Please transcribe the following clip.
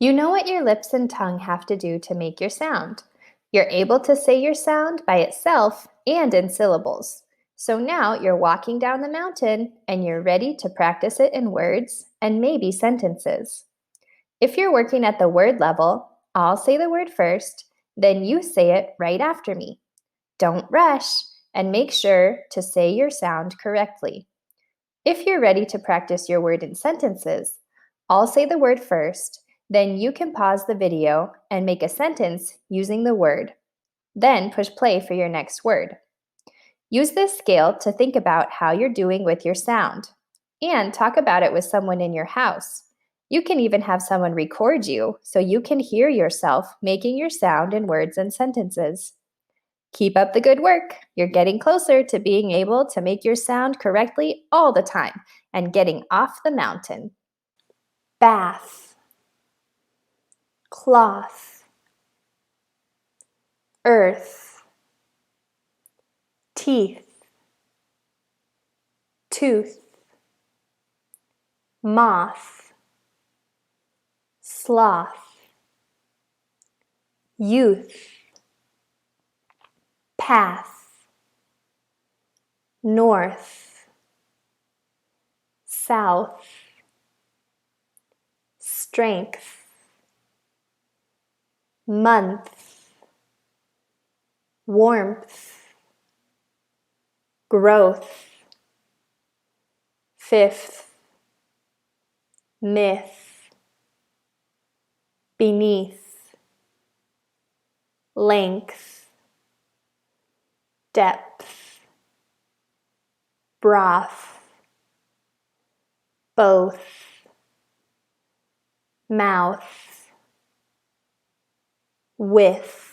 You know what your lips and tongue have to do to make your sound. You're able to say your sound by itself and in syllables. So now you're walking down the mountain and you're ready to practice it in words and maybe sentences. If you're working at the word level, I'll say the word first, then you say it right after me. Don't rush and make sure to say your sound correctly. If you're ready to practice your word in sentences, I'll say the word first, then you can pause the video and make a sentence using the word. Then push play for your next word. Use this scale to think about how you're doing with your sound, and talk about it with someone in your house. You can even have someone record you so you can hear yourself making your sound in words and sentences. Keep up the good work. You're getting closer to being able to make your sound correctly all the time and getting off the mountain. Bath, cloth, earth, teeth, tooth, moth, sloth, youth, path, north, south, strength, month, warmth, growth, fifth, myth, beneath, length, depth, broth, both, mouth, width,